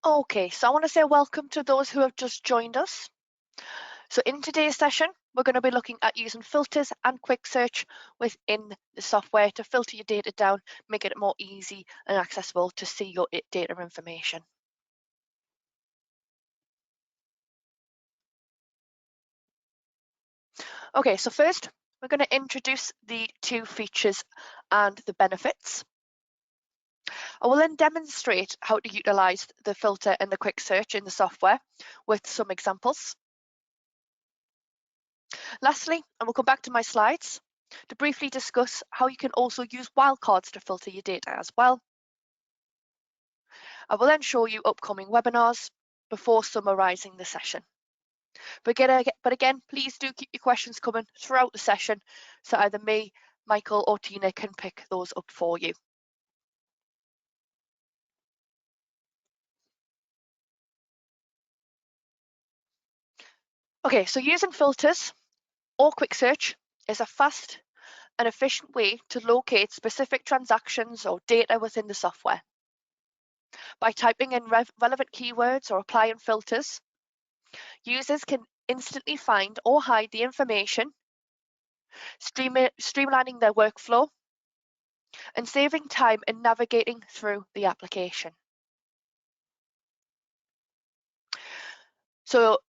Okay, so I want to say welcome to those who have just joined us. So in today's session, we're going to be looking at using filters and quick search within the software to filter your data down, make it more easy and accessible to see your data information. Okay, so first, we're going to introduce the two features and the benefits. I will then demonstrate how to utilize the filter and the quick search in the software with some examples. Lastly, and we'll come back to my slides to briefly discuss how you can also use wildcards to filter your data as well. I will then show you upcoming webinars before summarising the session. But again, please do keep your questions coming throughout the session so either me, Michael or Tina can pick those up for you. Okay, so using filters or quick search is a fast and efficient way to locate specific transactions or data within the software. By typing in relevant keywords or applying filters, users can instantly find or hide the information, streamlining their workflow and saving time in navigating through the application. So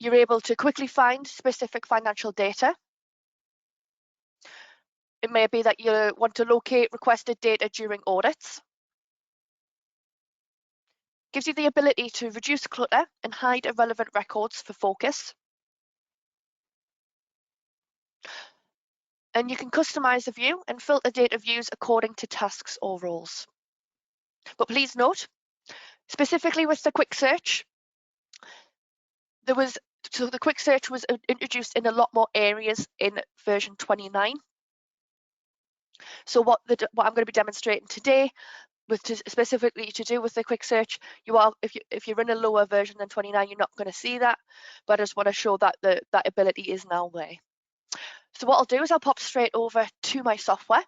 you're able to quickly find specific financial data. It may be that you want to locate requested data during audits. Gives you the ability to reduce clutter and hide irrelevant records for focus. And you can customize the view and filter data views according to tasks or roles. But please note, specifically with the quick search, the quick search was introduced in a lot more areas in version 29. So what I'm going to be demonstrating today, specifically to do with the quick search, if you're in a lower version than 29, you're not going to see that. But I just want to show that that ability is now there. So what I'll do is I'll pop straight over to my software.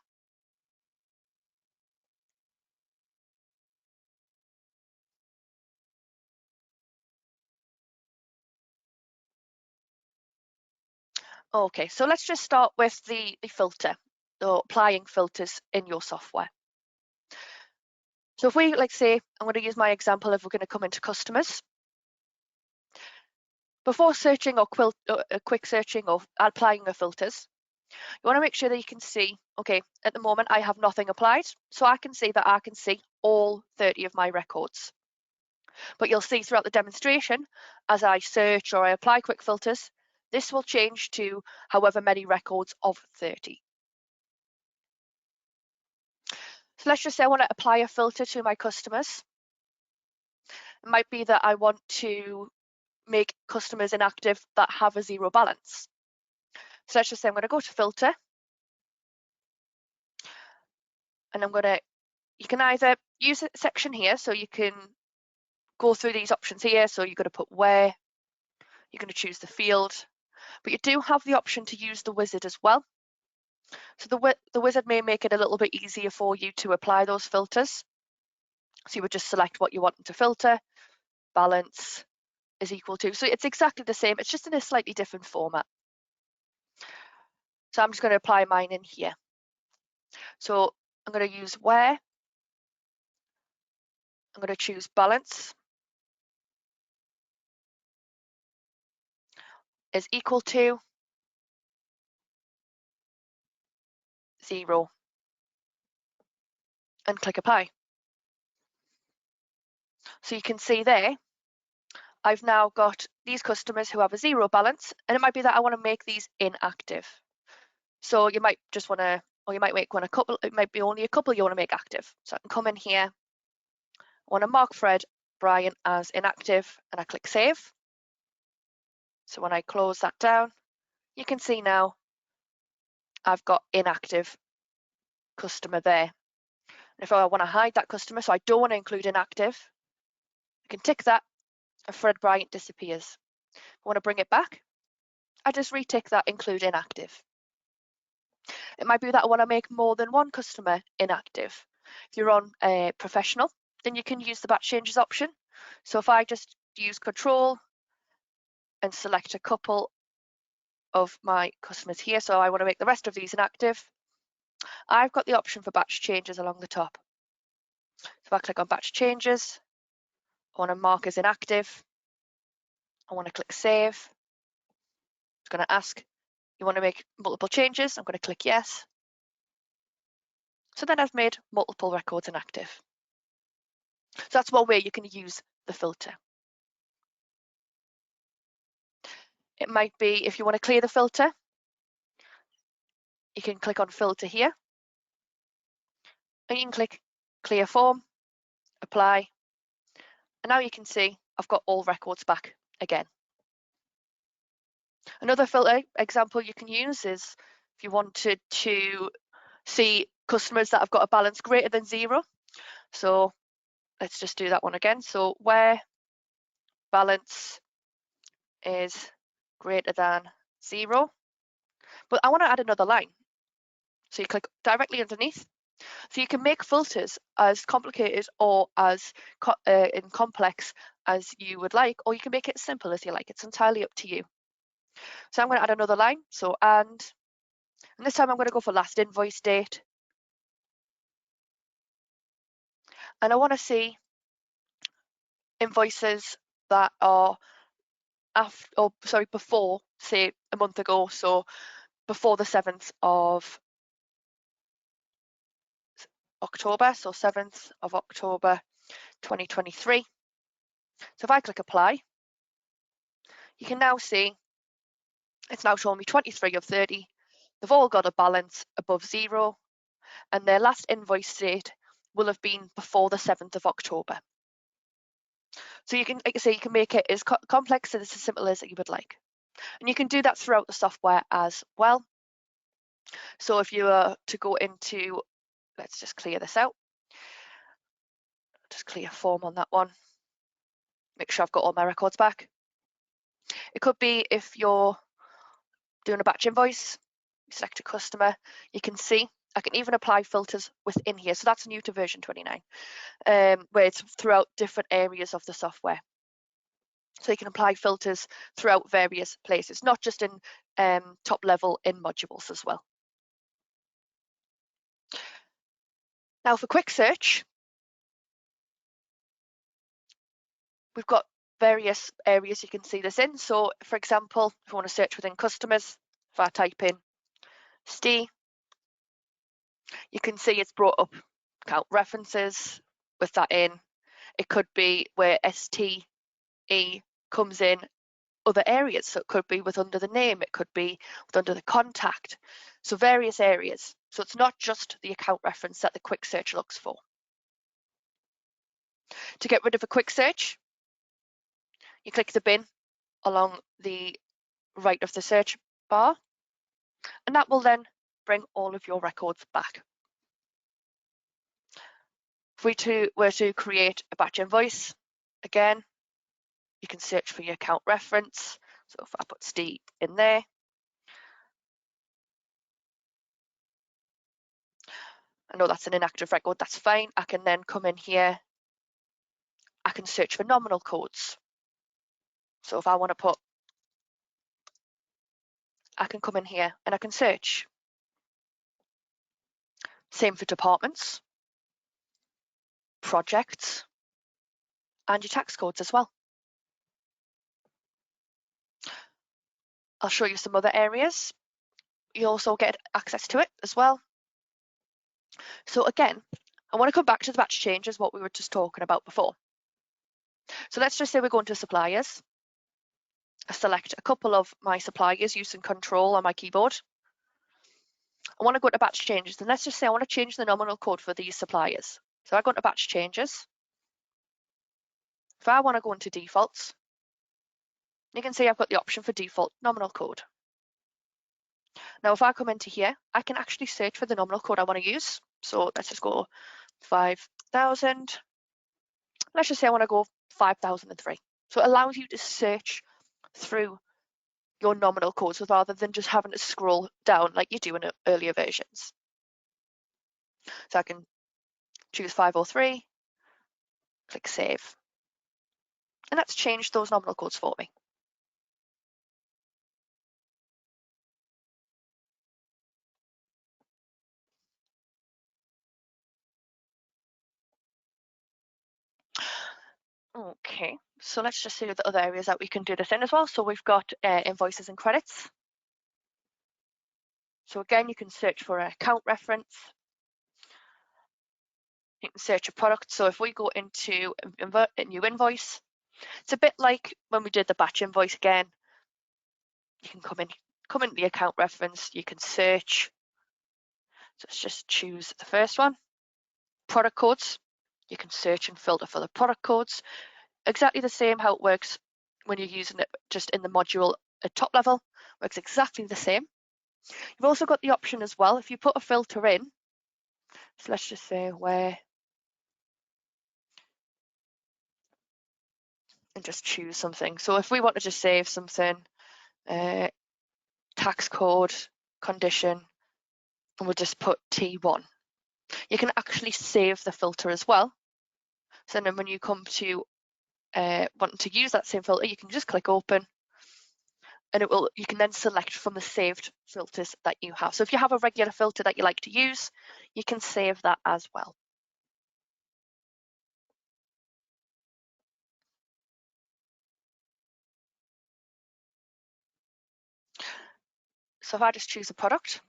Okay, so let's just start with the filter, or applying filters in your software. So if we, like say, I'm going to use my example if we're going to come into customers. Before searching or quick searching or applying the filters, you want to make sure that you can see, okay, at the moment I have nothing applied, so I can see that I can see all 30 of my records. But you'll see throughout the demonstration, as I search or I apply quick filters, this will change to however many records of 30. So let's just say I want to apply a filter to my customers. It might be that I want to make customers inactive that have a zero balance. So let's just say I'm going to go to filter. And you can either use a section here, so you can go through these options here. So you're going to put where, you're going to choose the field, but you do have the option to use the wizard as well. So the wizard may make it a little bit easier for you to apply those filters. So you would just select what you want to filter, balance is equal to. So it's exactly the same, it's just in a slightly different format. So I'm just going to apply mine in here. So I'm going to use where, I'm going to choose balance is equal to 0 and click apply. So you can see there, I've now got these customers who have a 0 balance, and it might be that I want to make these inactive. So you might just want to, or you might make one a couple, it might be only a couple you want to make active. So I can come in here, I want to mark Fred, Brian as inactive, and I click save. So when I close that down, you can see now I've got inactive customer there. And if I want to hide that customer, so I don't want to include inactive, I can tick that and Fred Bryant disappears. If I want to bring it back, I just retick that include inactive. It might be that I want to make more than one customer inactive. If you're on professional, then you can use the batch changes option So if I just use Control and select a couple of my customers here, so I want to make the rest of these inactive, I've got the option for batch changes along the top. So if I click on batch changes, I want to mark as inactive. I want to click save. It's going to ask, you want to make multiple changes? I'm going to click yes. So then I've made multiple records inactive. So that's one way you can use the filter. It might be if you want to clear the filter, you can click on filter here and you can click clear form, apply, and now you can see I've got all records back again. Another filter example you can use is if you wanted to see customers that have got a balance greater than 0. So let's just do that one again. So where balance is greater than 0, but I want to add another line. So you click directly underneath. So you can make filters as complicated or as complex as you would like, or you can make it as simple as you like. It's entirely up to you. So I'm going to add another line. So and this time I'm going to go for last invoice date. And I want to see invoices that are before, say, a month ago. So before the 7th of October, so 7th of October 2023. So if I click apply, you can now see it's now showing me 23 of 30. They've all got a balance above 0, and their last invoice date will have been before the 7th of October. So you can, like I say, you can make it as complex and as simple as you would like. And you can do that throughout the software as well. So if you were to go into, let's just clear this out. Just clear form on that one. Make sure I've got all my records back. It could be if you're doing a batch invoice, you select a customer, you can see I can even apply filters within here. So that's new to version 29, where it's throughout different areas of the software. So you can apply filters throughout various places, not just in top level in modules as well. Now for quick search, we've got various areas you can see this in. So for example, if you want to search within customers, if I type in STI, you can see it's brought up account references with that in. It could be where STE comes in other areas. So it could be with under the name, it could be with under the contact. So various areas. So it's not just the account reference that the quick search looks for. To get rid of a quick search, you click the bin along the right of the search bar, and that will then bring all of your records back. If we were to create a batch invoice, again, you can search for your account reference. So if I put Steve in there, I know that's an inactive record, that's fine. I can then come in here, I can search for nominal codes. So if I want to put, I can come in here and I can search. Same for departments, projects, and your tax codes as well. I'll show you some other areas. You also get access to it as well. So again, I want to come back to the batch changes, what we were just talking about before. So let's just say we're going to suppliers. I select a couple of my suppliers using Control on my keyboard. I want to go to batch changes, and let's just say I want to change the nominal code for these suppliers. So I go to batch changes. If I want to go into defaults, you can see I've got the option for default nominal code. Now, if I come into here, I can actually search for the nominal code I want to use. So let's just go 5,000. Let's just say I want to go 5,003. So it allows you to search through your nominal codes rather than just having to scroll down like you do in earlier versions. So I can choose 503, click save. and that's changed those nominal codes for me. Okay, so let's just see the other areas that we can do this in as well. So we've got invoices and credits. So again, you can search for an account reference. You can search a product. So if we go into a new invoice, it's a bit like when we did the batch invoice again. You can come in the account reference, you can search. So let's just choose the first one. Product codes. You can search and filter for the product codes. Exactly the same how it works when you're using it just in the module at top level. Works exactly the same. You've also got the option as well, if you put a filter in, so let's just say where, and just choose something. So if we want to just save something, tax code, condition, and we'll just put T1. You can actually save the filter as well. So then when you come to wanting to use that same filter, you can just click open, and you can then select from the saved filters that you have. So if you have a regular filter that you like to use, you can save that as well. So if I just choose a product,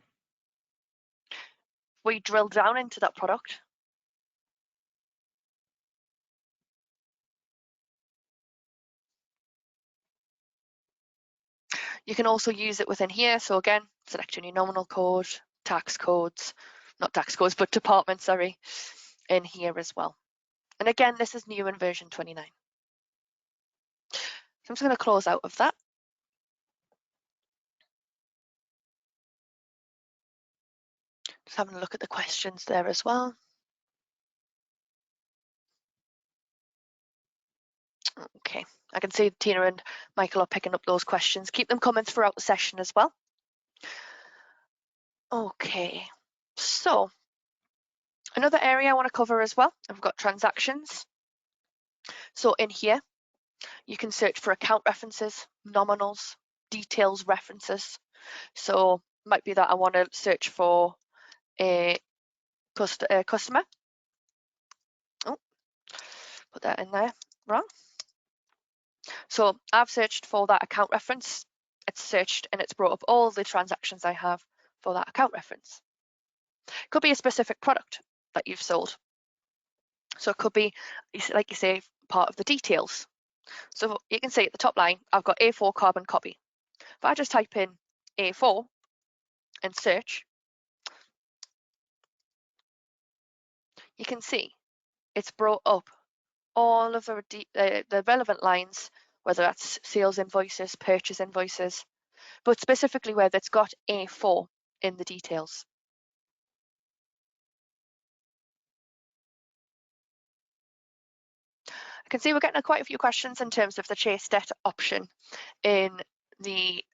we drill down into that product. You can also use it within here. So again, select your new nominal code, tax codes, not tax codes, but department, sorry, in here as well. And again, this is new in version 29. So I'm just going to close out of that. Just having a look at the questions there as well. Okay, I can see Tina and Michael are picking up those questions. Keep them coming throughout the session as well. Okay, so another area I want to cover as well, I've got transactions. So in here, you can search for account references, nominals, details references. So it might be that I want to search for a customer. Oh, put that in there, wrong. So I've searched for that account reference. It's searched and it's brought up all the transactions I have for that account reference. It could be a specific product that you've sold. So it could be, like you say, part of the details. So you can see at the top line, I've got A4 carbon copy. If I just type in A4 and search, you can see it's brought up all of the relevant lines, whether that's sales invoices, purchase invoices, but specifically where it's got A4 in the details. I can see we're getting quite a few questions in terms of the chase debt option in the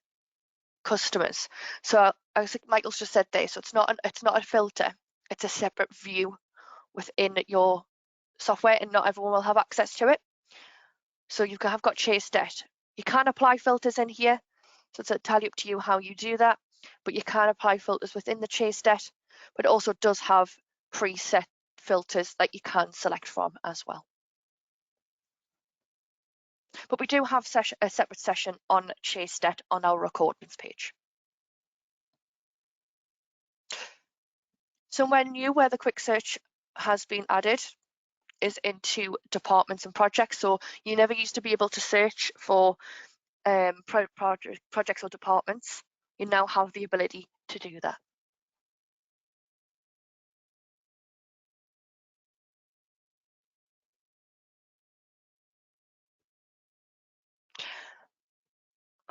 customers. So I think Michael's just said there, so it's not a filter, it's a separate view within your software, and not everyone will have access to it. So you have got chase debt. You can apply filters in here, so it's entirely up to you how you do that, but you can apply filters within the chase debt, but it also does have preset filters that you can select from as well. But we do have a separate session on chase debt on our recordings page. So when new, where the quick search has been added is into departments and projects. So you never used to be able to search for projects or departments. You now have the ability to do that.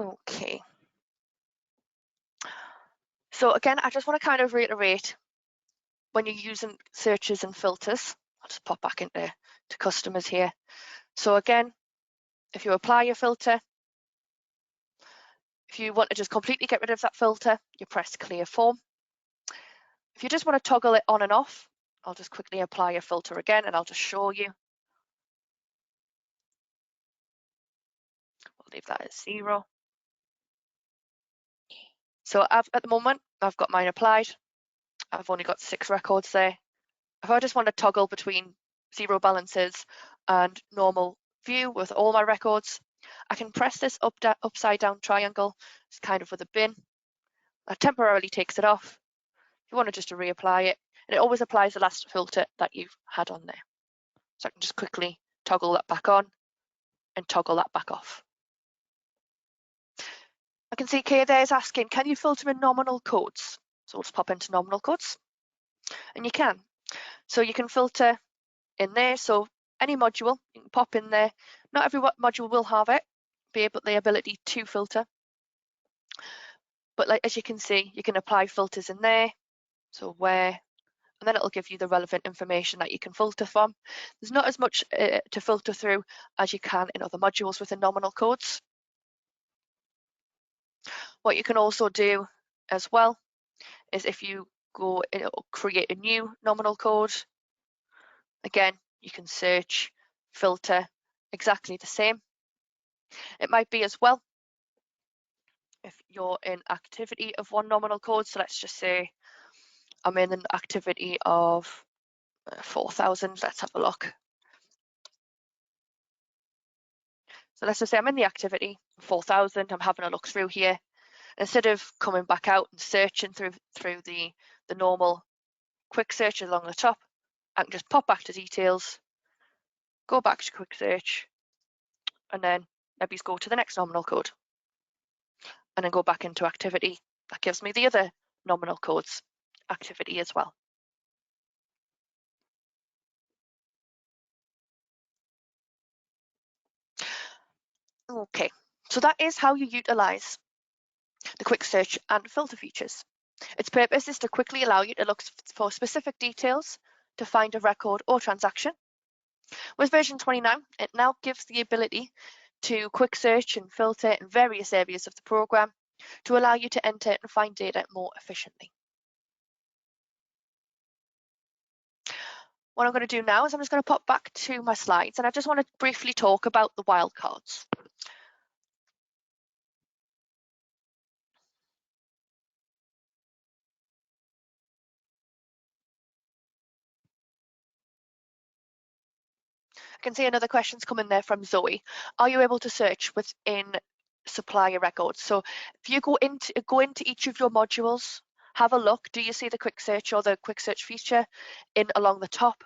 Okay. So again, I just want to kind of reiterate, when you're using searches and filters, I'll just pop back into customers here. So again, if you apply your filter, if you want to just completely get rid of that filter, you press clear form. If you just want to toggle it on and off, I'll just quickly apply a filter again and I'll just show you. leave that as 0. So at the moment, I've got mine applied. I've only got 6 records there. If I just want to toggle between 0 balances and normal view with all my records, I can press this upside down triangle. It's kind of with a bin. That temporarily takes it off. If you want to just to reapply it, and it always applies the last filter that you've had on there. So I can just quickly toggle that back on and toggle that back off. I can see Kay there is asking, can you filter in nominal codes? So we'll just pop into nominal codes, and you can. So you can filter in there. So any module, you can pop in there. Not every module will have it, the ability to filter. But like as you can see, you can apply filters in there. So where, and then it'll give you the relevant information that you can filter from. There's not as much to filter through as you can in other modules within nominal codes. What you can also do as well is if you go create a new nominal code, again, you can search, filter, exactly the same. It might be as well if you're in activity of one nominal code. So let's just say I'm in an activity of 4,000. Let's have a look. So let's just say I'm in the activity 4,000. I'm having a look through here. Instead of coming back out and searching through the normal quick search along the top, I can just pop back to details, go back to quick search, and then maybe go to the next nominal code, and then go back into activity. That gives me the other nominal codes activity as well. Okay, so that is how you utilize the quick search and filter features. Its purpose is to quickly allow you to look for specific details to find a record or transaction. With version 29, it now gives the ability to quick search and filter in various areas of the program to allow you to enter and find data more efficiently. What I'm going to do now is I'm just going to pop back to my slides, and I just want to briefly talk about the wildcards. I can see another question's coming there from Zoe. Are you able to search within supplier records? So if you go into each of your modules, have a look. Do you see the quick search or the quick search feature in along the top?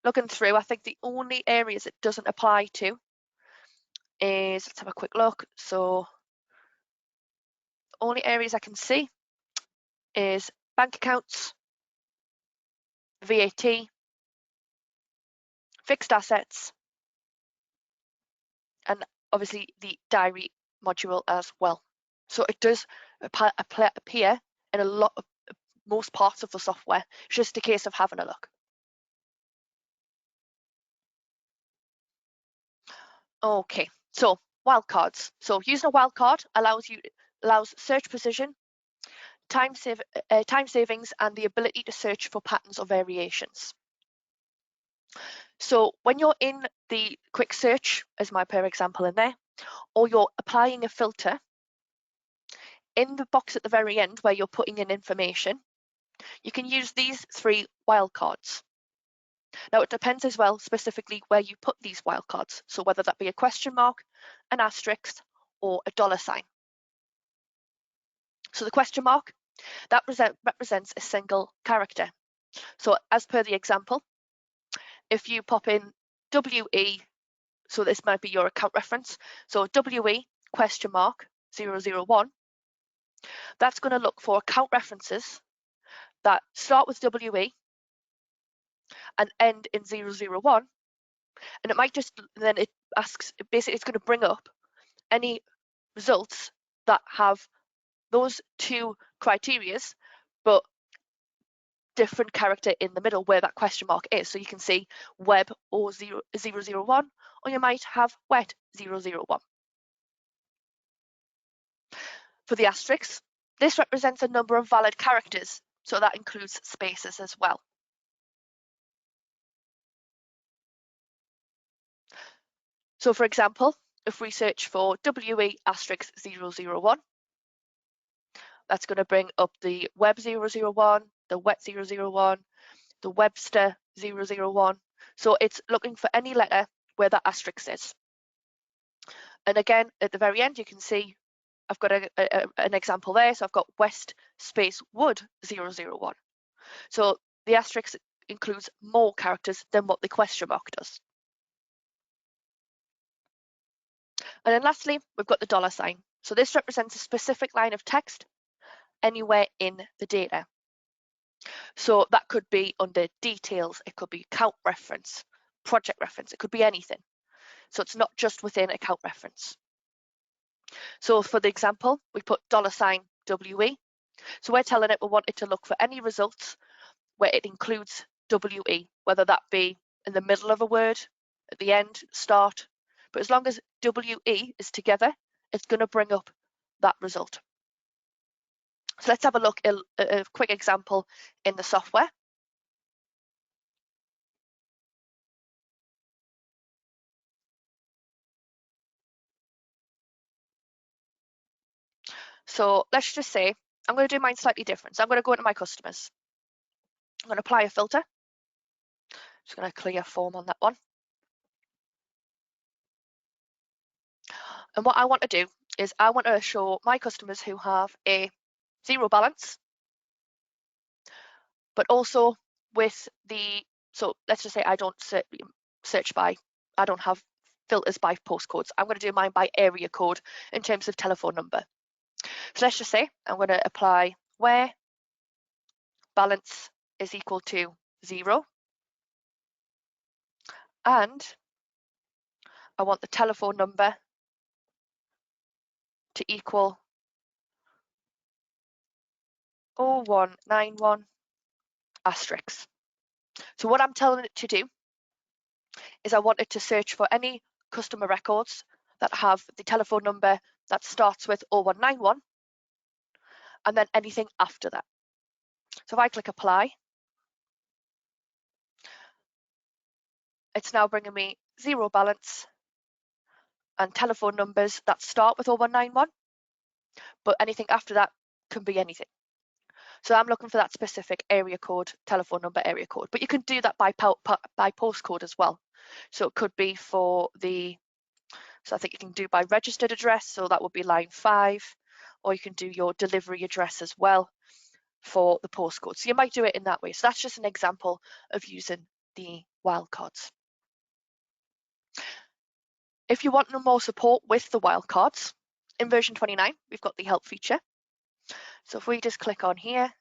Looking through, I think the only areas it doesn't apply to is, let's have a quick look. So only areas I can see is bank accounts, VAT, fixed assets, and obviously the diary module as well. So it does appear in a lot of most parts of the software. It's just a case of having a look. Okay, so wildcards. So using a wildcard allows search precision, time savings, and the ability to search for patterns or variations. So when you're in the quick search, as my per example in there, or you're applying a filter, in the box at the very end where you're putting in information, you can use these 3 wildcards. Now it depends as well specifically where you put these wildcards, so whether that be a question mark, an asterisk, or a $sign. So the question mark, that represents a single character. So as per the example, if you pop in WE, so this might be your account reference, so WE question mark 001, that's going to look for account references that start with WE and end in 001, and it might just, then it asks, basically it's going to bring up any results that have those 2 criterias, but different character in the middle where that question mark is. So you can see web or 001, or you might have wet 001. For the asterisk, this represents a number of valid characters, so that includes spaces as well. So for example, if we search for WE asterisk 001, that's going to bring up the Web 001, the Wet 001, the Webster 001. So it's looking for any letter where that asterisk is. And again, at the very end, you can see I've got an example there. So I've got West space Wood 001. So the asterisk includes more characters than what the question mark does. And then lastly, we've got the dollar sign. So this represents a specific line of text anywhere in the data. So that could be under details, it could be account reference, project reference, it could be anything. So it's not just within account reference. So for the example, we put $WE. So we're telling it we want it to look for any results where it includes WE, whether that be in the middle of a word, at the end, start. But as long as WE is together, it's going to bring up that result. So let's have a look at a quick example in the software. So let's just say I'm going to do mine slightly different. So I'm going to go into my customers. I'm going to apply a filter. Just going to clear form on that one. And what I want to do is I want to show my customers who have a zero balance, but also with the, so let's just say I don't search by, I don't have filters by postcodes. I'm going to do mine by area code in terms of telephone number. So let's just say I'm going to apply where balance is equal to 0, and I want the telephone number to equal 0191 asterisk. So what I'm telling it to do is I want it to search for any customer records that have the telephone number that starts with 0191 and then anything after that. So if I click apply, it's now bringing me zero balance and telephone numbers that start with 0191, but anything after that can be anything. So I'm looking for that specific area code, telephone number area code, but you can do that by postcode as well. So it could be for the, so I think you can do by registered address, so that would be line 5, or you can do your delivery address as well for the postcode. So you might do it in that way. So that's just an example of using the wildcards. If you want no more support with the wildcards, in version 29, we've got the help feature. So if we just click on here,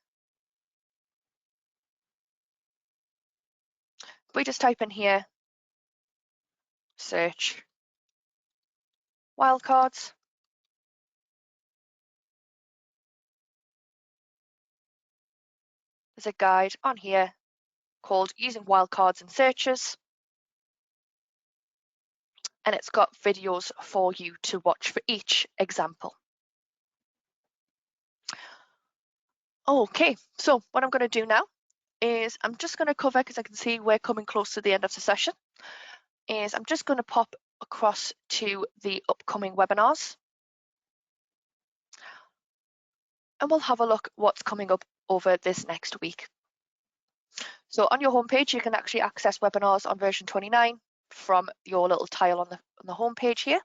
if we just type in here, search wildcards, there's a guide on here called Using Wildcards in Searches, and it's got videos for you to watch for each example. Okay, so what I'm going to do now is I'm just going to cover, because I can see we're coming close to the end of the session, is I'm just going to pop across to the upcoming webinars, and we'll have a look what's coming up over this next week. So on your homepage, you can actually access webinars on version 29 from your little tile on the homepage here.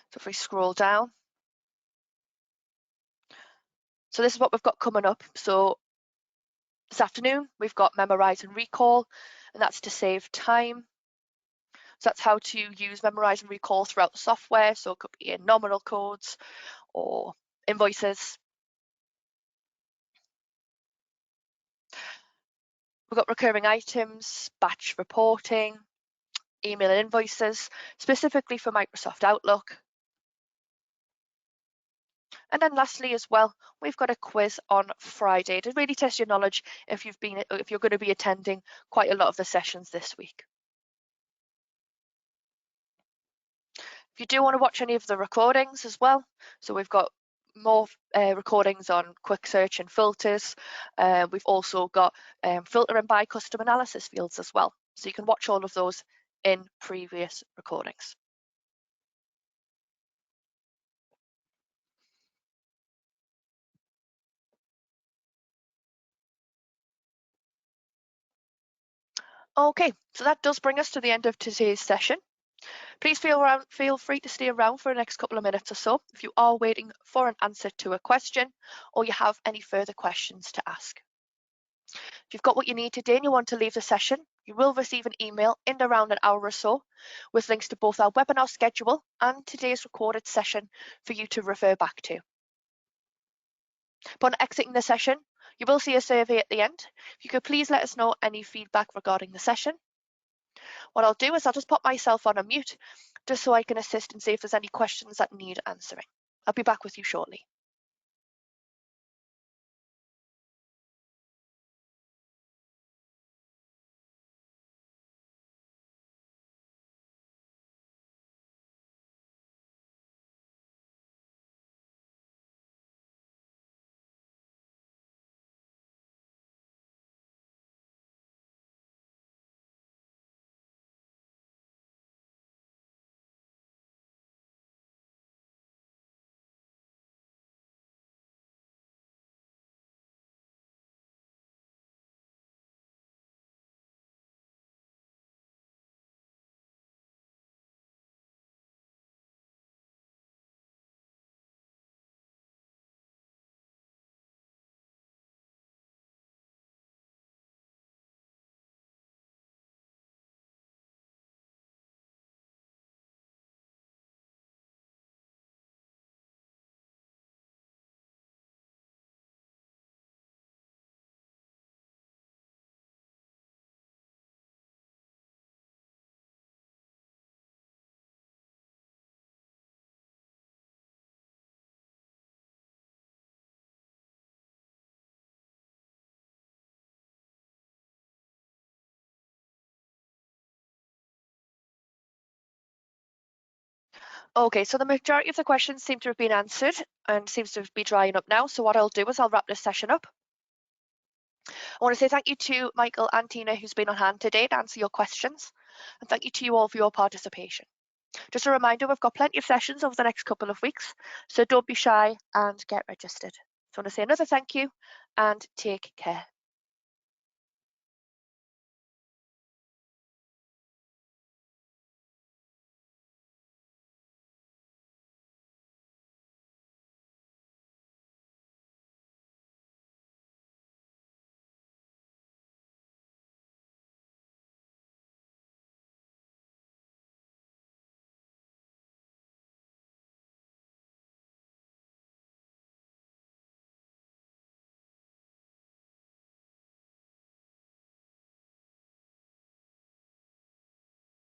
So if we scroll down, so this is what we've got coming up. So this afternoon, we've got memorize and recall, and that's to save time. So that's how to use memorize and recall throughout the software. So it could be in nominal codes or invoices. We've got recurring items, batch reporting, email and invoices, specifically for Microsoft Outlook. And then lastly as well, we've got a quiz on Friday to really test your knowledge if you're going to be attending quite a lot of the sessions this week. If you do want to watch any of the recordings as well, so we've got more recordings on quick search and filters. We've also got filtering by custom analysis fields as well. So you can watch all of those in previous recordings. Okay, so that does bring us to the end of today's session. Please feel free to stay around for the next couple of minutes or so if you are waiting for an answer to a question or you have any further questions to ask. If you've got what you need today and you want to leave the session, you will receive an email in around an hour or so with links to both our webinar schedule and today's recorded session for you to refer back to. Upon exiting the session, you will see a survey at the end. If you could please let us know any feedback regarding the session. What I'll do is I'll just pop myself on a mute just so I can assist and see if there's any questions that need answering. I'll be back with you shortly. Okay, so the majority of the questions seem to have been answered and seems to be drying up now. So what I'll do is I'll wrap this session up. I want to say thank you to Michael and Tina who's been on hand today to answer your questions. And thank you to you all for your participation. Just a reminder, we've got plenty of sessions over the next couple of weeks, so don't be shy and get registered. So I want to say another thank you and take care.